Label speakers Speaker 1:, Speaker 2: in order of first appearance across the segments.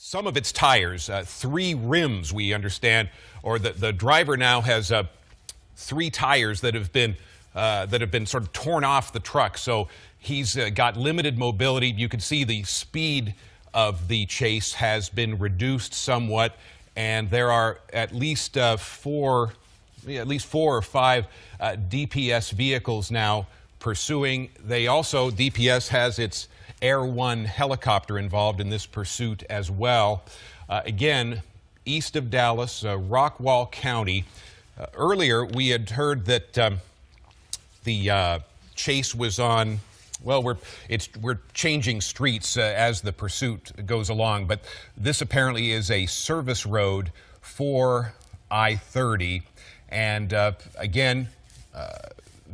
Speaker 1: some of its tires, 3 rims, we understand, or the driver now has 3 tires that have been sort of torn off the truck. So he's got limited mobility. You can see the speed of the chase has been reduced somewhat, and there are at least 4 or 5 DPS vehicles now pursuing. DPS has its Air 1 helicopter involved in this pursuit as well. Again, east of Dallas, Rockwall County. Earlier, we had heard that the chase was on. Well, we're changing streets as the pursuit goes along, but this apparently is a service road for I-30, and again,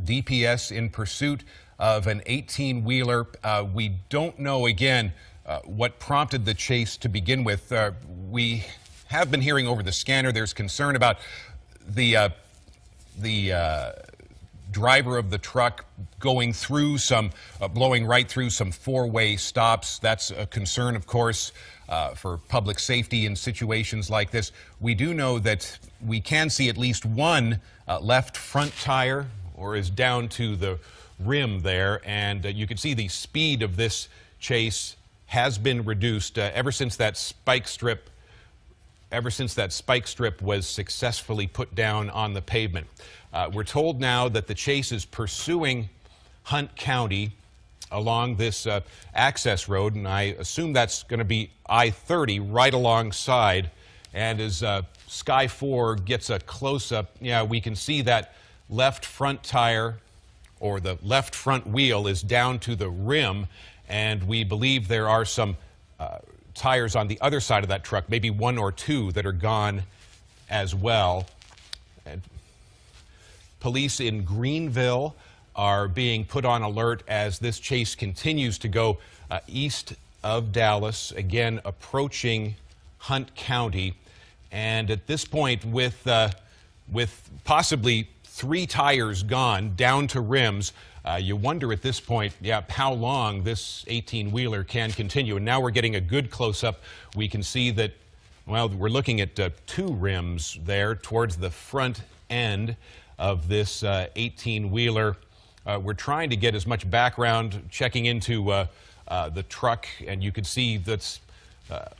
Speaker 1: DPS in pursuit of an 18-wheeler. We don't know, again, what prompted the chase to begin with. We have been hearing over the scanner there's concern about the driver of the truck going through blowing right through some 4-way stops. That's a concern, of course, for public safety in situations like this. We do know that we can see at least one left front tire, or is down to the rim there, and you can see the speed of this chase has been reduced ever since that spike strip was successfully put down on the pavement. We're told now that the chase is pursuing Hunt County along this access road, and I assume that's going to be I-30 right alongside. And as Sky 4 gets a close-up, we can see that left front tire, or the left front wheel, is down to the rim, and we believe there are some tires on the other side of that truck, maybe 1 or 2 that are gone as well. And police in Greenville are being put on alert as this chase continues to go east of Dallas, again approaching Hunt County. And at this point, with possibly 3 tires gone down to rims, you wonder at this point, how long this 18-wheeler can continue. And now we're getting a good close-up. We can see that, well, we're looking at 2 rims there towards the front end of this 18-wheeler. We're trying to get as much background, checking into the truck, and you can see that's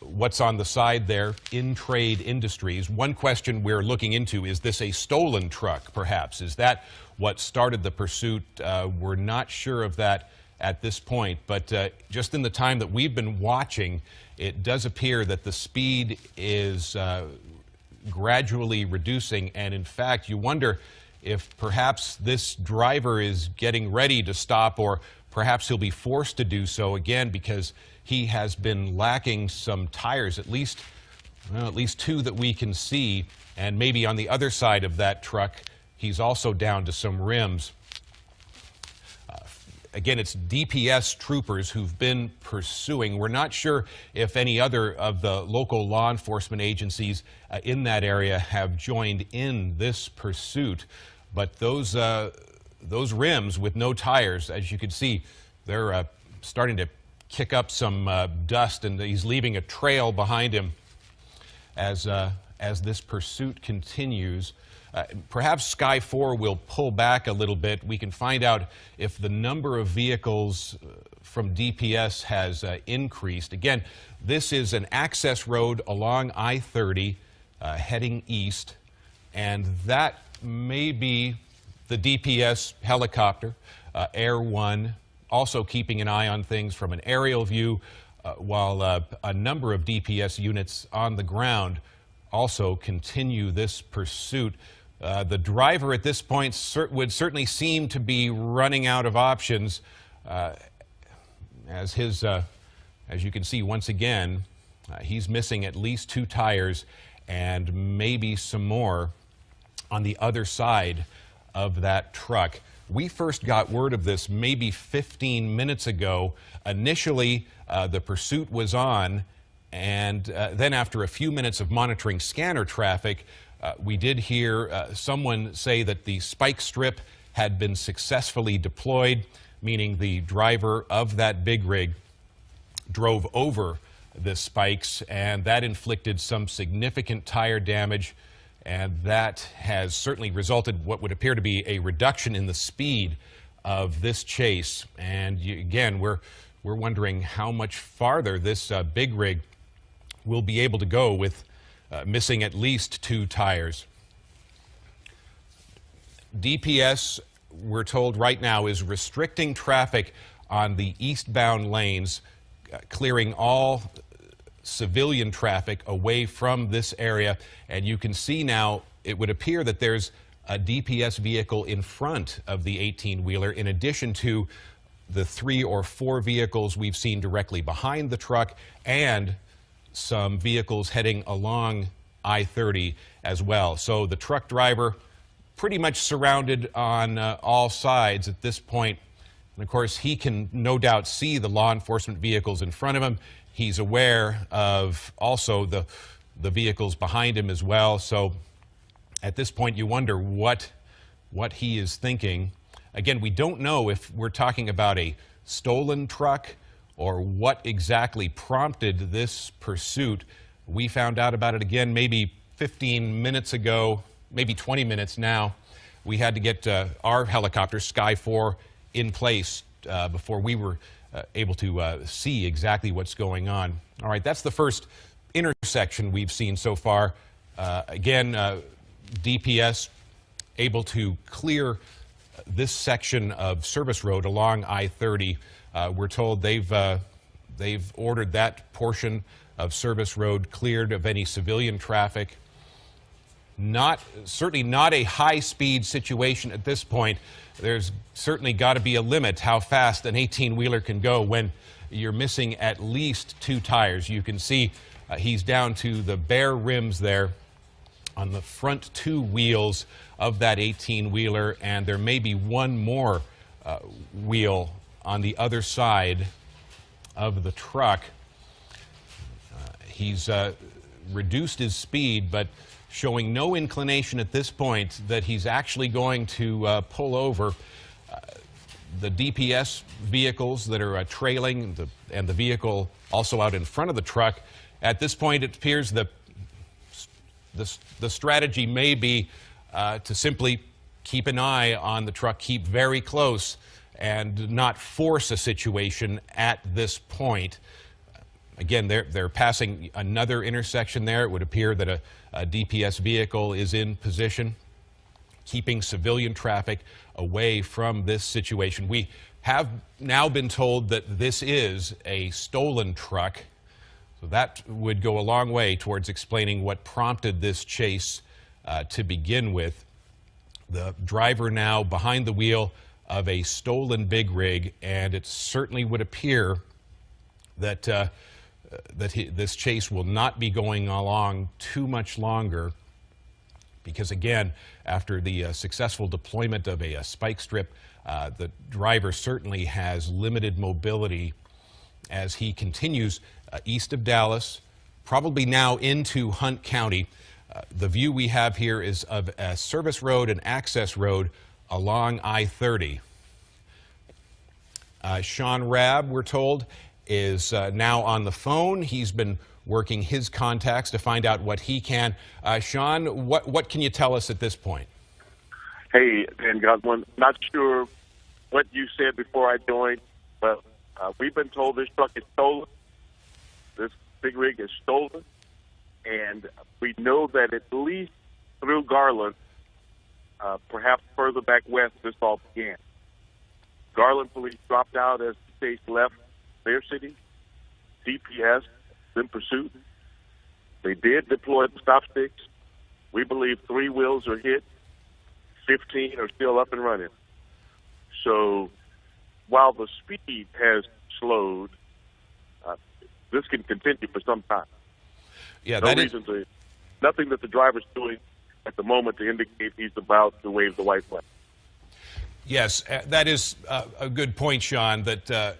Speaker 1: what's on the side there, In Trade Industries. One question we're looking into, is this a stolen truck, perhaps? Is that what started the pursuit? We're not sure of that at this point, but just in the time that we've been watching, it does appear that the speed is gradually reducing, and in fact, you wonder if perhaps this driver is getting ready to stop, or perhaps he'll be forced to do so again because he has been lacking some tires, at least 2 that we can see, and maybe on the other side of that truck he's also down to some rims. Again, it's DPS troopers who've been pursuing. We're not sure if any other of the local law enforcement agencies in that area have joined in this pursuit, but those rims with no tires, as you can see, they're starting to kick up some dust, and he's leaving a trail behind him as this pursuit continues. Perhaps Sky 4 will pull back a little bit. We can find out if the number of vehicles from DPS has increased. Again, this is an access road along I-30 heading east, and that may be the DPS helicopter, Air 1, also keeping an eye on things from an aerial view, while a number of DPS units on the ground also continue this pursuit. The driver at this point would certainly seem to be running out of options, as you can see once again, he's missing at least 2 tires and maybe some more on the other side of that truck. We first got word of this maybe 15 minutes ago. Initially, the pursuit was on, and then after a few minutes of monitoring scanner traffic, we did hear someone say that the spike strip had been successfully deployed, meaning the driver of that big rig drove over the spikes, and that inflicted some significant tire damage, and that has certainly resulted what would appear to be a reduction in the speed of this chase. And again, we're wondering how much farther this big rig will be able to go with missing at least 2 tires. DPS, we're told right now, is restricting traffic on the eastbound lanes, clearing all civilian traffic away from this area. And you can see now, it would appear that there's a DPS vehicle in front of the 18-wheeler, in addition to the 3 or 4 vehicles we've seen directly behind the truck, and some vehicles heading along I-30 as well. So the truck driver pretty much surrounded on all sides at this point. And of course, he can no doubt see the law enforcement vehicles in front of him. He's aware of also the vehicles behind him as well. So at this point, you wonder what he is thinking. Again, we don't know if we're talking about a stolen truck or what exactly prompted this pursuit. We found out about it again maybe 15 minutes ago, maybe 20 minutes now. We had to get our helicopter, Sky 4, in place before we were able to see exactly what's going on. All right, that's the first intersection we've seen so far. Again, DPS able to clear this section of service road along I-30. We're told they've ordered that portion of service road cleared of any civilian traffic. Certainly not a high-speed situation at this point. There's certainly got to be a limit how fast an 18-wheeler can go when you're missing at least 2 tires. You can see he's down to the bare rims there on the front 2 wheels of that 18-wheeler, and there may be one more wheel on the other side of the truck. He's reduced his speed, but showing no inclination at this point that he's actually going to pull over. The DPS vehicles that are trailing and the vehicle also out in front of the truck. At this point, it appears that the strategy may be to simply keep an eye on the truck, keep very close, and not force a situation at this point. Again, they're passing another intersection there. It would appear that a DPS vehicle is in position, keeping civilian traffic away from this situation. We have now been told that this is a stolen truck, so that would go a long way towards explaining what prompted this chase to begin with. The driver now behind the wheel of a stolen big rig, and it certainly would appear that this chase will not be going along too much longer, because again, after the successful deployment of a spike strip, the driver certainly has limited mobility as he continues east of Dallas, probably now into Hunt County. The view we have here is of a service road and access road along I-30. Sean Rabb, we're told, is now on the phone. He's been working his contacts to find out what he can. Sean, what can you tell us at this point?
Speaker 2: Hey, Dan Godwin, not sure what you said before I joined, but we've been told this truck is stolen. This big rig is stolen, and we know that at least through Garland, perhaps further back west, this all began. Garland police dropped out as the chase left their city. DPS in pursuit. They did deploy the stop sticks. We believe 3 wheels are hit. 15 are still up and running. So while the speed has slowed, this can continue for some time.
Speaker 1: Yeah,
Speaker 2: nothing that the driver's doing at the moment to indicate he's about to wave the white flag.
Speaker 1: Yes, that is a good point, Sean, that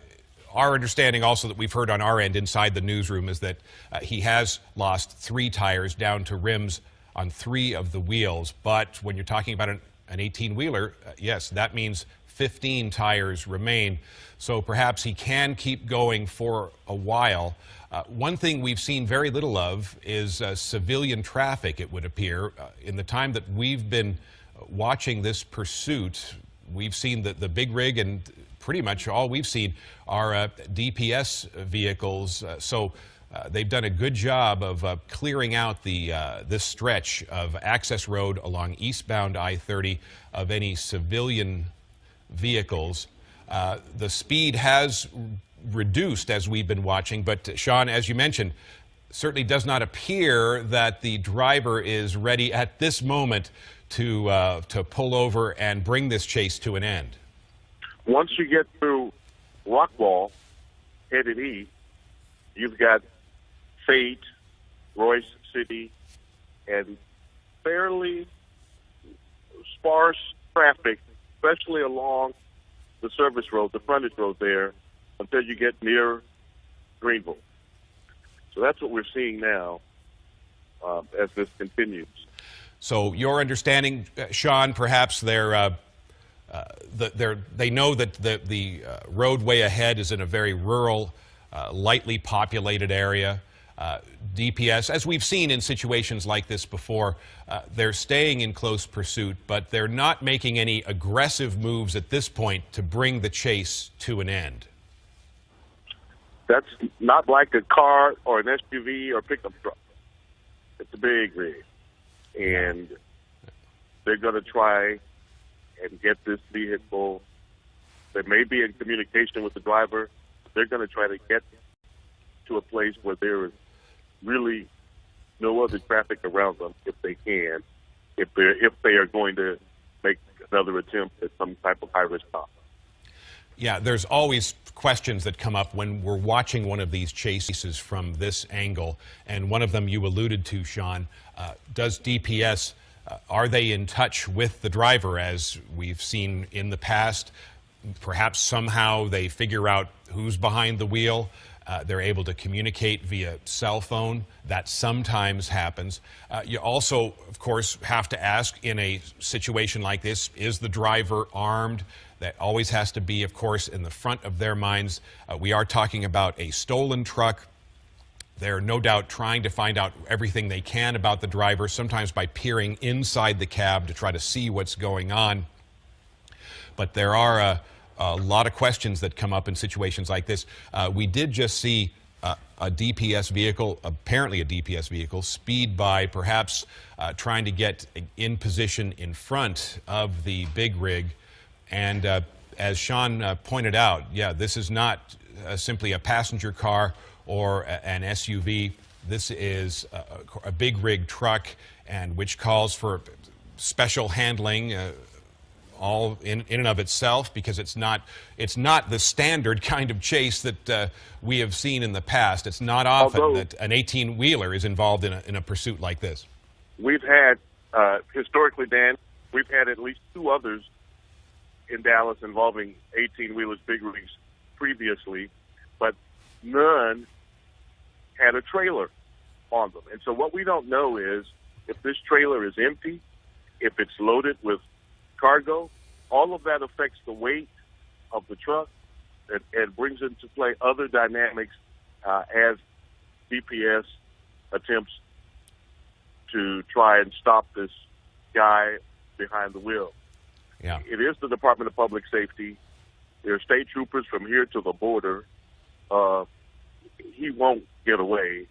Speaker 1: our understanding also that we've heard on our end inside the newsroom is that he has lost 3 tires down to rims on 3 of the wheels. But when you're talking about an 18-wheeler, yes, that means 15 tires remain. So perhaps he can keep going for a while. One thing we've seen very little of is civilian traffic, it would appear. In the time that we've been watching this pursuit, we've seen the big rig, and pretty much all we've seen are DPS vehicles. So they've done a good job of clearing out this stretch of access road along eastbound I-30 of any civilian vehicles. The speed has reduced as we've been watching, but Sean, as you mentioned, certainly does not appear that the driver is ready at this moment to pull over and bring this chase to an end.
Speaker 2: Once you get through Rockwall, headed east, you've got Fate, Royce City, and fairly sparse traffic, especially along the service road, the frontage road there, until you get near Greenville. So that's what we're seeing now as this continues.
Speaker 1: So your understanding, Sean, perhaps they know that the roadway ahead is in a very rural, lightly populated area. DPS, as we've seen in situations like this before, they're staying in close pursuit, but they're not making any aggressive moves at this point to bring the chase to an end.
Speaker 2: That's not like a car or an SUV or pickup truck. It's a big rig. And they're going to try and get this vehicle. They may be in communication with the driver. They're going to try to get to a place where there is really no other traffic around them, if they can, if they are going to make another attempt at some type of high-risk stop.
Speaker 1: Yeah, there's always questions that come up when we're watching one of these chases from this angle, and one of them you alluded to, Sean. Does DPS, are they in touch with the driver, as we've seen in the past? Perhaps somehow they figure out who's behind the wheel. They're able to communicate via cell phone. That sometimes happens. You also, of course, have to ask, in a situation like this, is the driver armed? That always has to be, of course, in the front of their minds. We are talking about a stolen truck. They're no doubt trying to find out everything they can about the driver, sometimes by peering inside the cab to try to see what's going on. But there are a lot of questions that come up in situations like this. We did just see a DPS vehicle, apparently a DPS vehicle, speed by, perhaps trying to get in position in front of the big rig. And as Sean pointed out, yeah, this is not simply a passenger car or an SUV. This is a big rig truck, and which calls for special handling, all in and of itself, because it's not the standard kind of chase that we have seen in the past. It's not often that an 18-wheeler is involved in a pursuit like this.
Speaker 2: We've had, historically, Dan, we've had at least two others in Dallas involving 18-wheelers, big rigs previously, but none had a trailer on them. And so what we don't know is if this trailer is empty, if it's loaded with cargo, all of that affects the weight of the truck and brings into play other dynamics as DPS attempts to try and stop this guy behind the wheel.
Speaker 1: Yeah.
Speaker 2: It is the Department of Public Safety. There are state troopers from here to the border. He won't get away.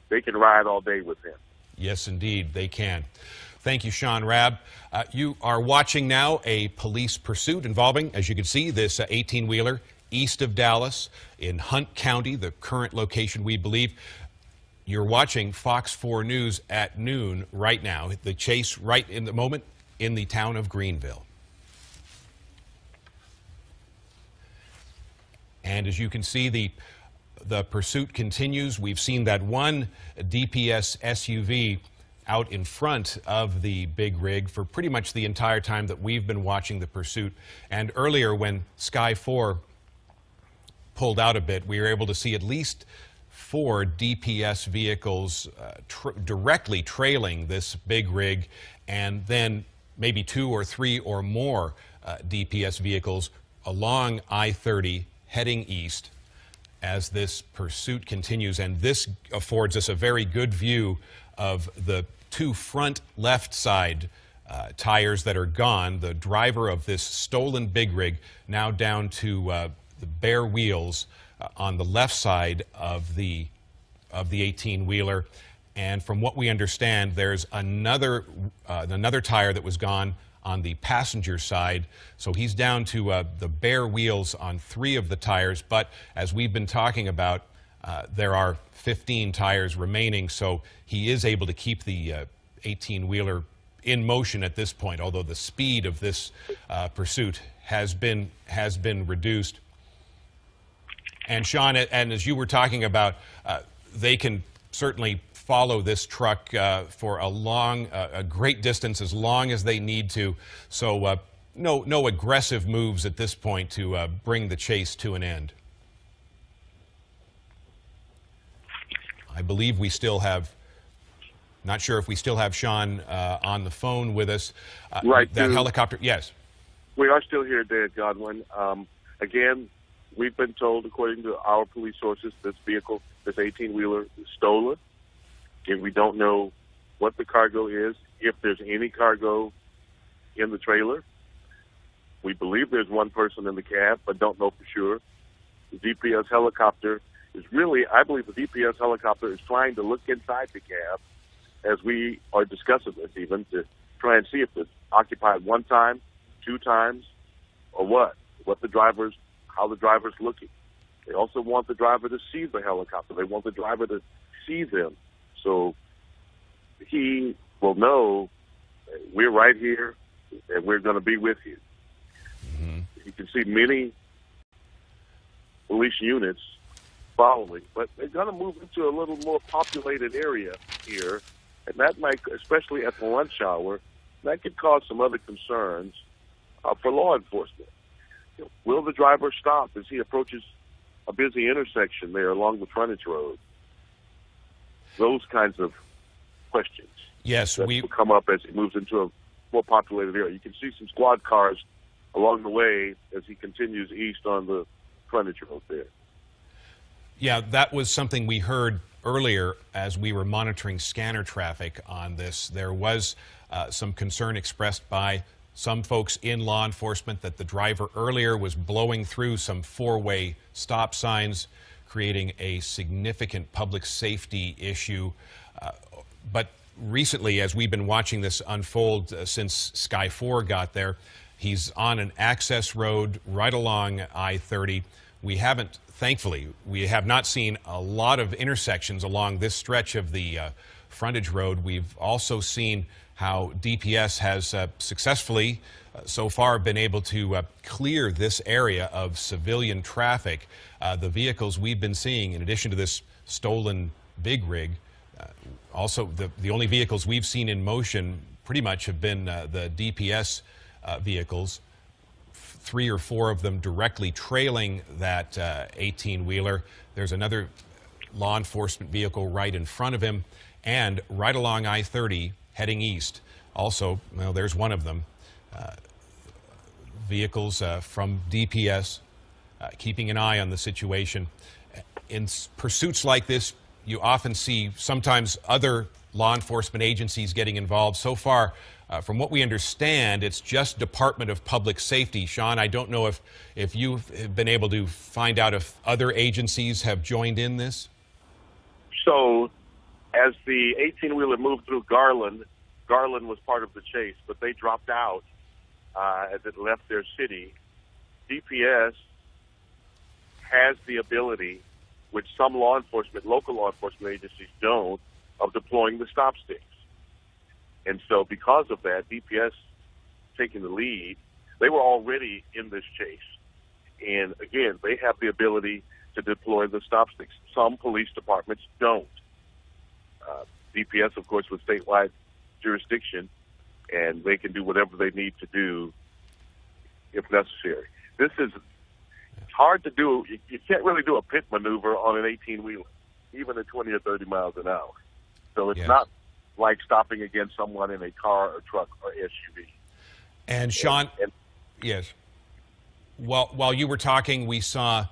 Speaker 2: They can ride all day with him.
Speaker 1: Yes, indeed, they can. Thank you, Sean Rabb. You are watching now a police pursuit involving, as you can see, this 18-wheeler east of Dallas in Hunt County, the current location, we believe. You're watching Fox 4 News at noon right now. The chase right in the moment in the town of Greenville. And as you can see, the pursuit continues. We've seen that one DPS SUV out in front of the big rig for pretty much the entire time that we've been watching the pursuit. And earlier, when Sky 4 pulled out a bit, we were able to see at least 4 DPS vehicles directly trailing this big rig, and then maybe 2 or 3 or more DPS vehicles along I-30 heading east as this pursuit continues. And this affords us a very good view of the two front left side tires that are gone. The driver of this stolen big rig now down to the bare wheels on the left side of the 18-wheeler. And from what we understand, there's another tire that was gone on the passenger side. So he's down to the bare wheels on 3 of the tires. But as we've been talking about, there are 15 tires remaining. So he is able to keep the 18-wheeler in motion at this point, although the speed of this pursuit has been reduced. And Sean, and as you were talking about, they can certainly follow this truck for a great distance as long as they need to. So no aggressive moves at this point to bring the chase to an end. I believe we still have, not sure if we still have Sean on the phone with us.
Speaker 2: Right.
Speaker 1: That helicopter, yes.
Speaker 2: We are still here, Dan Godwin. Again, we've been told, according to our police sources, this vehicle, this 18-wheeler, is stolen. And we don't know what the cargo is, if there's any cargo in the trailer. We believe there's one person in the cab, but don't know for sure. The DPS helicopter is really, I believe the DPS helicopter is trying to look inside the cab as we are discussing this even, to try and see if it's occupied one time, 2 times, or how the driver's looking. They also want the driver to see the helicopter. They want the driver to see them. So he will know we're right here and we're going to be with you. Mm-hmm. You can see many police units following, but they're going to move into a little more populated area here, and that might, especially at the lunch hour, that could cause some other concerns for law enforcement. Will the driver stop as he approaches a busy intersection there along the frontage road? Those kinds of questions.
Speaker 1: Yes,
Speaker 2: will come up as he moves into a more populated area. You can see some squad cars along the way as he continues east on the frontage road there.
Speaker 1: Yeah, that was something we heard earlier as we were monitoring scanner traffic on this. There was some concern expressed by some folks in law enforcement that the driver earlier was blowing through some 4-way stop signs, creating a significant public safety issue. But recently, as we've been watching this unfold since Sky 4 got there, he's on an access road right along I-30. Thankfully, we have not seen a lot of intersections along this stretch of the frontage road. We've also seen how DPS has successfully so far been able to clear this area of civilian traffic. The vehicles we've been seeing, in addition to this stolen big rig, also the only vehicles we've seen in motion pretty much have been the DPS vehicles, 3 or 4 of them directly trailing that 18-wheeler. There's another law enforcement vehicle right in front of him, and right along I-30 heading east. Also, well, there's one of them. Vehicles from DPS keeping an eye on the situation. In pursuits like this, you often see sometimes other law enforcement agencies getting involved. So far, from what we understand, it's just Department of Public Safety. Sean, I don't know if you've been able to find out if other agencies have joined in this?
Speaker 2: So, as the 18-wheeler moved through Garland was part of the chase, but they dropped out as it left their city. DPS has the ability, which some local law enforcement agencies don't, of deploying the stop sticks. And so because of that, DPS taking the lead, they were already in this chase. And again, they have the ability to deploy the stop sticks. Some police departments don't. DPS, of course, with statewide jurisdiction, and they can do whatever they need to do if necessary. It's hard to do. You can't really do a pit maneuver on an 18-wheeler, even at 20 or 30 miles an hour. So it's not like stopping against someone in a car or truck or SUV.
Speaker 1: And Sean, Yes. While you were talking, we saw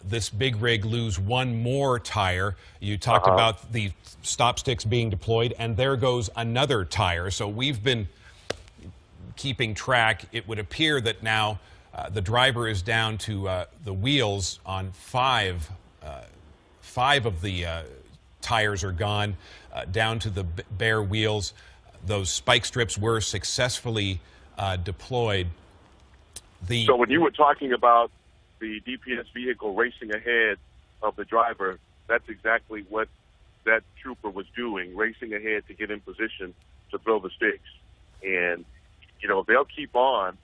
Speaker 1: this big rig lose one more tire. You talked about the stop sticks being deployed, and there goes another tire. So we've been keeping track. It would appear that now the driver is down to the wheels on five. Five of the tires are gone, down to the bare wheels. Those spike strips were successfully deployed.
Speaker 2: So when you were talking about the DPS vehicle racing ahead of the driver, that's exactly what that trooper was doing, racing ahead to get in position to throw the sticks. And, you know, they'll keep on.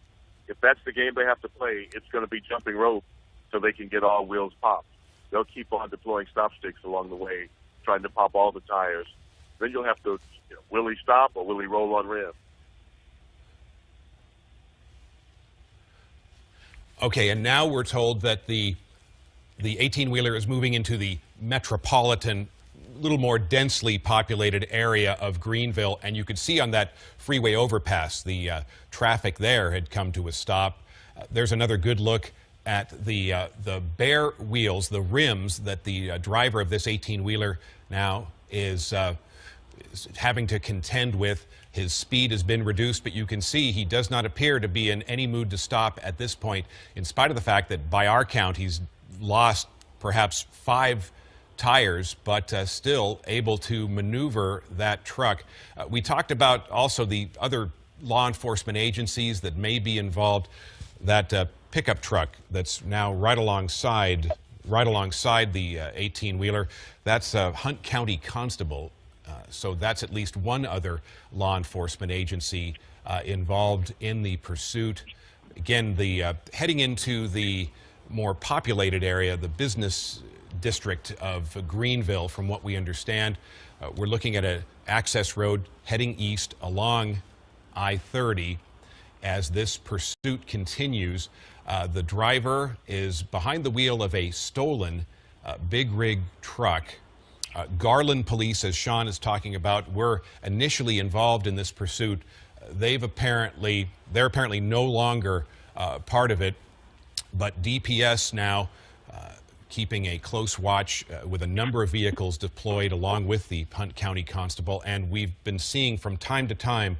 Speaker 2: If that's the game they have to play, it's going to be jumping rope so they can get all wheels popped. They'll keep on deploying stop sticks along the way, trying to pop all the tires. Then you'll have to, you know, will he stop or will he roll on rim?
Speaker 1: Okay, and now we're told that the 18-wheeler is moving into the metropolitan, little more densely populated area of Greenville, and you could see on that freeway overpass the traffic there had come to a stop. There's another good look at the bare wheels, the rims that the driver of this 18-wheeler now is having to contend with. His speed has been reduced, but you can see he does not appear to be in any mood to stop at this point, in spite of the fact that by our count he's lost perhaps 5 tires, but still able to maneuver that truck. We talked about also the other law enforcement agencies that may be involved. That pickup truck that's now right alongside the 18-wheeler, that's a Hunt County Constable. So that's at least one other law enforcement agency involved in the pursuit. Again, heading into the more populated area, the business district of Greenville, from what we understand, we're looking at an access road heading east along I-30 as this pursuit continues. The driver is behind the wheel of a stolen big rig truck. Garland Police, as Sean is talking about, were initially involved in this pursuit. They're apparently no longer part of it, but DPS now keeping a close watch with a number of vehicles deployed along with the Hunt County Constable, and we've been seeing from time to time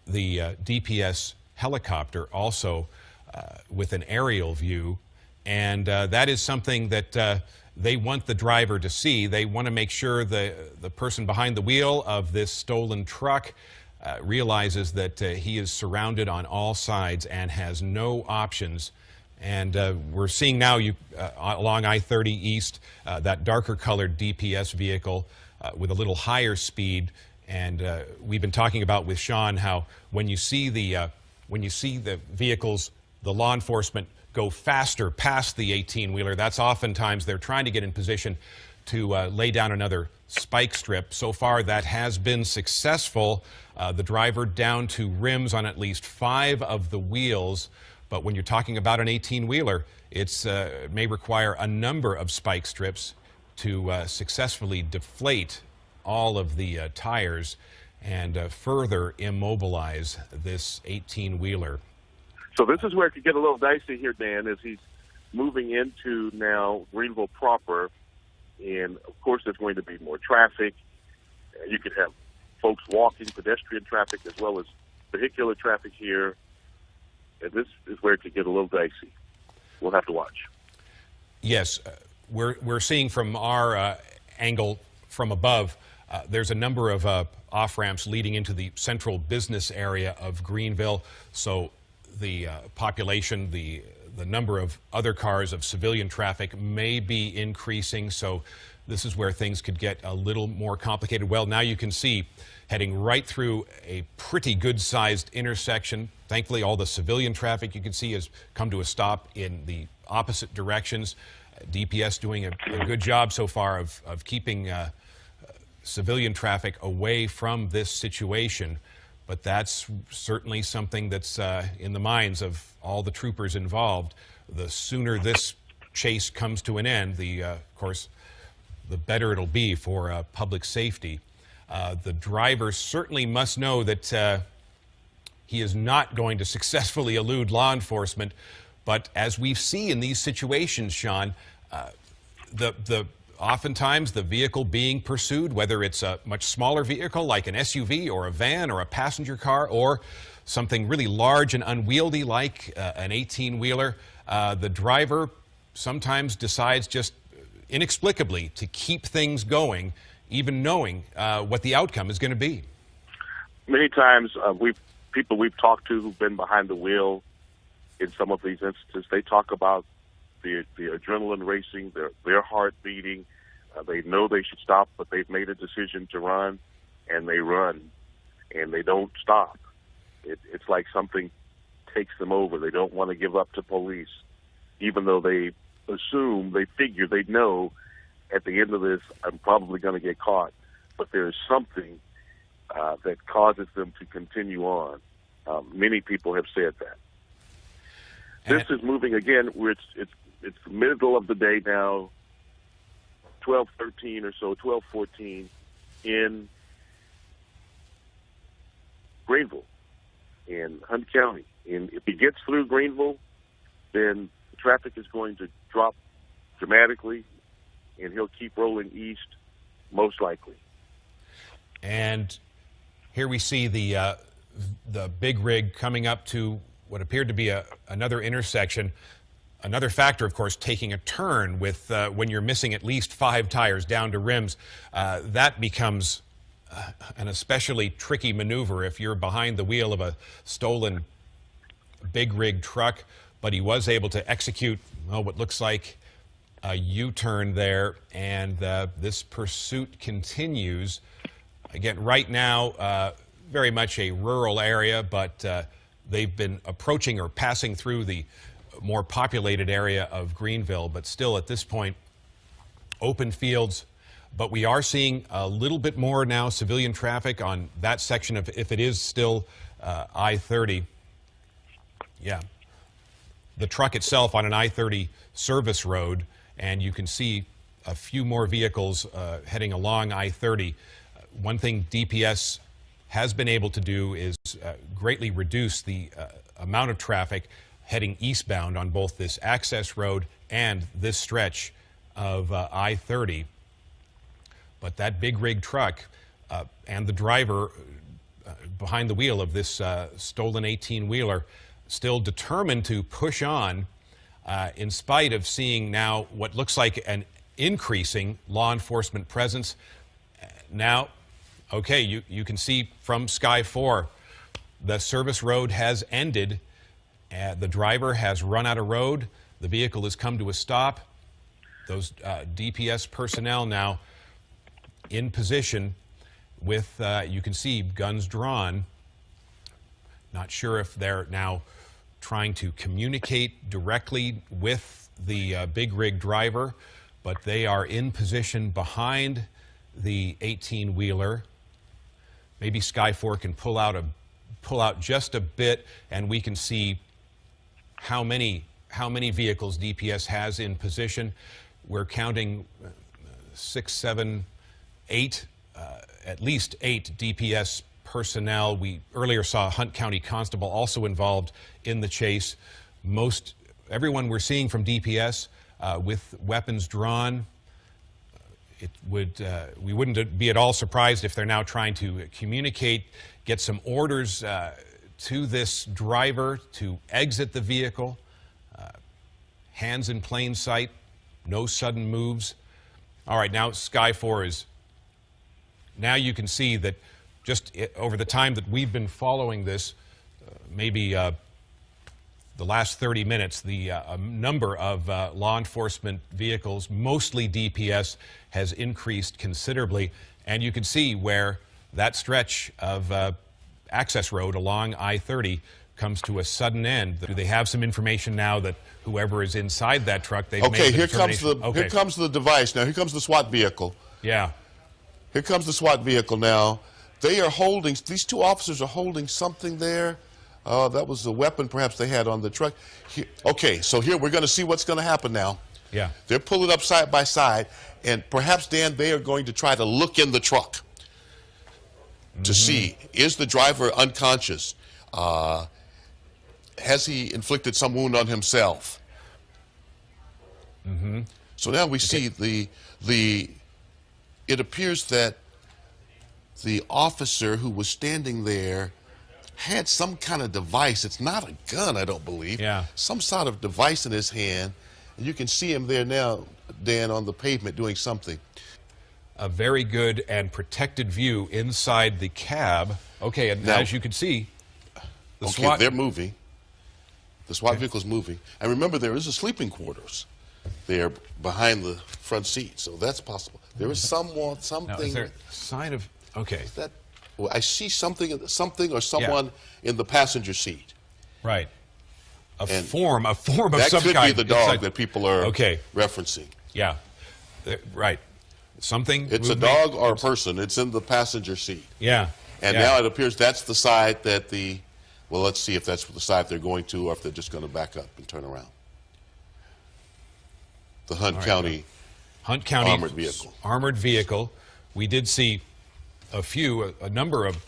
Speaker 1: the DPS helicopter also with an aerial view, and that is something that they want the driver to see. They want to make sure the person behind the wheel of this stolen truck realizes that he is surrounded on all sides and has no options. And we're seeing now along I-30 East that darker colored DPS vehicle with a little higher speed. And we've been talking about with Sean how when you see the vehicles, the law enforcement go faster past the 18-wheeler, that's oftentimes they're trying to get in position to lay down another spike strip. So far, that has been successful. The driver down to rims on at least 5 of the wheels. But when you're talking about an 18-wheeler, it may require a number of spike strips to successfully deflate all of the tires and further immobilize this 18-wheeler.
Speaker 2: So this is where it could get a little dicey here, Dan, as he's moving into now Greenville proper. And, of course, there's going to be more traffic. You could have folks walking, pedestrian traffic, as well as vehicular traffic here. And this is where it could get a little dicey. We'll have to watch.
Speaker 1: Yes, we're seeing from our angle from above, there's a number of off-ramps leading into the central business area of Greenville. So the population, the number of other cars of civilian traffic may be increasing. So this is where things could get a little more complicated. Well, now you can see heading right through a pretty good-sized intersection. Thankfully, all the civilian traffic you can see has come to a stop in the opposite directions. DPS doing a good job so far of keeping civilian traffic away from this situation. But that's certainly something that's in the minds of all the troopers involved. The sooner this chase comes to an end, of course, the better it'll be for public safety. The driver certainly must know that he is not going to successfully elude law enforcement. But as we see in these situations, Sean, oftentimes the vehicle being pursued, whether it's a much smaller vehicle like an SUV or a van or a passenger car, or something really large and unwieldy like an 18-wheeler, the driver sometimes decides just inexplicably to keep things going, even knowing what the outcome is going to be.
Speaker 2: Many times, people we've talked to who've been behind the wheel in some of these instances, they talk about the adrenaline racing, their heart beating. They know they should stop, but they've made a decision to run, and they run, and they don't stop. It's like something takes them over. They don't want to give up to police, even though they figure, they know at the end of this, I'm probably going to get caught. But there's something that causes them to continue on. Many people have said that. This is moving again, where it's the middle of the day now, 12:13 or so, 12:14 in Greenville, in Hunt County. And if he gets through Greenville, then the traffic is going to drop dramatically, and he'll keep rolling east, most likely.
Speaker 1: And here we see the big rig coming up to what appeared to be another intersection. Another factor, of course, taking a turn with when you're missing at least 5 tires down to rims. That becomes an especially tricky maneuver if you're behind the wheel of a stolen big rig truck. But he was able to execute what looks like a U-turn there, and this pursuit continues. Again, right now, very much a rural area, but they've been approaching or passing through the more populated area of Greenville, but still at this point, open fields. But we are seeing a little bit more now civilian traffic on that section of, if it is still I-30. Yeah. The truck itself on an I-30 service road, and you can see a few more vehicles heading along I-30. One thing DPS has been able to do is greatly reduce the amount of traffic heading eastbound on both this access road and this stretch of I-30. But that big rig truck and the driver behind the wheel of this stolen 18-wheeler still determined to push on in spite of seeing now what looks like an increasing law enforcement presence. Now, okay, you can see from Sky 4, the service road has ended. The driver has run out of road. The vehicle has come to a stop. Those DPS personnel now in position with, you can see, guns drawn. Not sure if they're now trying to communicate directly with the big rig driver, but they are in position behind the 18-wheeler. Maybe Sky 4 can pull out just a bit, and we can see how many vehicles DPS has in position. We're counting 6, 7, 8, at least 8 DPS personnel. We earlier saw a Hunt County constable also involved in the chase. Everyone we're seeing from DPS with weapons drawn. We wouldn't be at all surprised if they're now trying to communicate, get some orders to this driver to exit the vehicle. Hands in plain sight, no sudden moves. All right, now Sky 4 is, now you can see that just over the time that we've been following this, maybe the last 30 minutes, the number of law enforcement vehicles, mostly DPS, has increased considerably. And you can see where that stretch of access road along I-30 comes to a sudden end. Do they have some information now that whoever is inside that truck, they've made the
Speaker 3: here comes the device. Now, here comes the SWAT vehicle.
Speaker 1: Yeah.
Speaker 3: Here comes the SWAT vehicle now. They are holding, these 2 officers are holding something there. That was the weapon perhaps they had on the truck. Okay, so here we're going to see what's going to happen now.
Speaker 1: Yeah.
Speaker 3: They're pulling up side by side, and perhaps, Dan, they are going to try to look in the truck to see, is the driver unconscious? Has he inflicted some wound on himself?
Speaker 1: Mm-hmm.
Speaker 3: So now we see it appears that the officer who was standing there had some kind of device. It's not a gun, I don't believe.
Speaker 1: Yeah.
Speaker 3: Some sort of device in his hand. And you can see him there now, Dan, on the pavement doing something.
Speaker 1: A very good and protected view inside the cab. Okay, and
Speaker 3: Now,
Speaker 1: as you can see, the
Speaker 3: okay,
Speaker 1: SWAT...
Speaker 3: they're moving. The SWAT vehicle's moving. And remember, there is a sleeping quarters there behind the front seat, so that's possible. There is something...
Speaker 1: Now, is there a sign of... Okay.
Speaker 3: That, well, I see something or someone in the passenger seat.
Speaker 1: Right. A
Speaker 3: And
Speaker 1: form of some kind.
Speaker 3: That could be the dog
Speaker 1: inside.
Speaker 3: that people are referencing.
Speaker 1: Yeah. Right. Something.
Speaker 3: It's a dog or a person. It's in the passenger seat.
Speaker 1: Yeah.
Speaker 3: And now it appears that's the side that well, let's see if that's the side they're going to or if they're just going to back up and turn around. The Hunt County armored vehicle.
Speaker 1: Armored vehicle. We did see a number of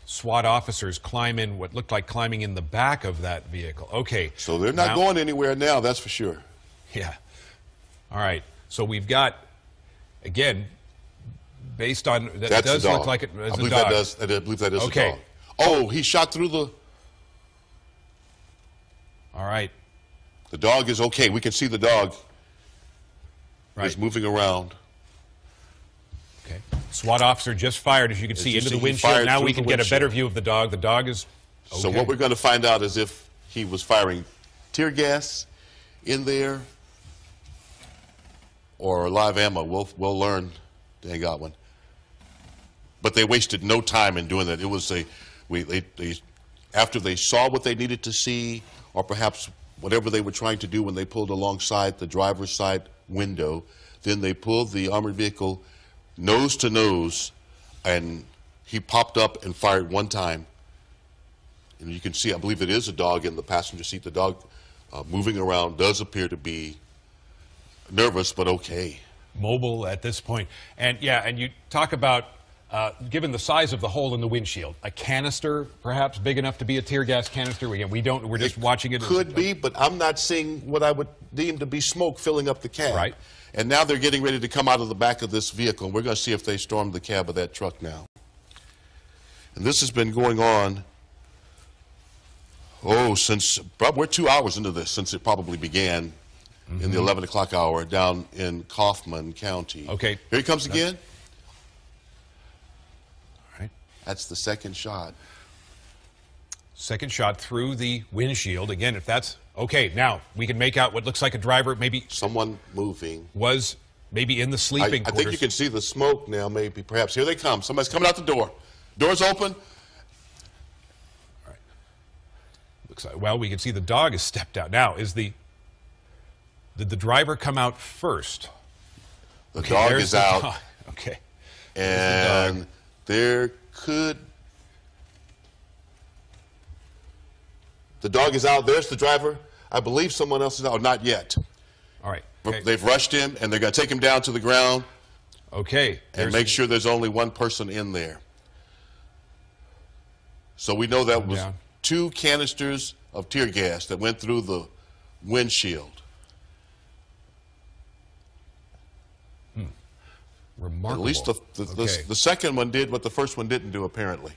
Speaker 1: SWAT officers climb in what looked like climbing in the back of that vehicle. Okay.
Speaker 3: So they're not going anywhere now, that's for sure.
Speaker 1: Yeah. All right. So we've got, again, based on that does look like it as a dog.
Speaker 3: I believe that is a dog. Oh, he shot through the...
Speaker 1: All right.
Speaker 3: The dog is okay. We can see the dog is moving around.
Speaker 1: Okay. SWAT officer just fired, as you can see, into the windshield. Now we can get a better view of the dog. The dog is okay.
Speaker 3: So what we're going to find out is if he was firing tear gas in there or live ammo. We'll learn, Dan Godwin. But they wasted no time in doing that. It was after they saw what they needed to see, or perhaps whatever they were trying to do when they pulled alongside the driver's side window, then they pulled the armored vehicle nose to nose, and he popped up and fired one time. And you can see, I believe it is a dog in the passenger seat. The dog moving around does appear to be nervous, but okay.
Speaker 1: Mobile at this point. And yeah, and you talk about, given the size of the hole in the windshield, a canister perhaps big enough to be a tear gas canister. We're just watching it.
Speaker 3: Could be, but I'm not seeing what I would deem to be smoke filling up the cab.
Speaker 1: Right.
Speaker 3: And now they're getting ready to come out of the back of this vehicle. We're going to see if they storm the cab of that truck now. And this has been going on, since, we're 2 hours into this, since it probably began in the 11 o'clock hour down in Kaufman County.
Speaker 1: Okay.
Speaker 3: Here he comes again.
Speaker 1: All right.
Speaker 3: That's the second shot.
Speaker 1: Second shot through the windshield. Again, if that's okay, now we can make out what looks like a driver, maybe
Speaker 3: someone moving,
Speaker 1: was maybe in the sleeping quarters.
Speaker 3: I think you can see the smoke now, maybe, perhaps. Here they come. Somebody's coming out the door. Door's open.
Speaker 1: All right. Looks like, well, we can see the dog has stepped out. Now, did the driver come out first?
Speaker 3: The dog is out.
Speaker 1: Dog. Okay.
Speaker 3: And there could... The dog is out. There's the driver. I believe someone else is out. Not yet.
Speaker 1: All right. Okay.
Speaker 3: They've rushed him, and they're going to take him down to the ground.
Speaker 1: Okay.
Speaker 3: And make sure there's only one person in there. So we know that was 2 canisters of tear gas that went through the windshield.
Speaker 1: Remarkable.
Speaker 3: At least the second one did what the first one didn't do, apparently.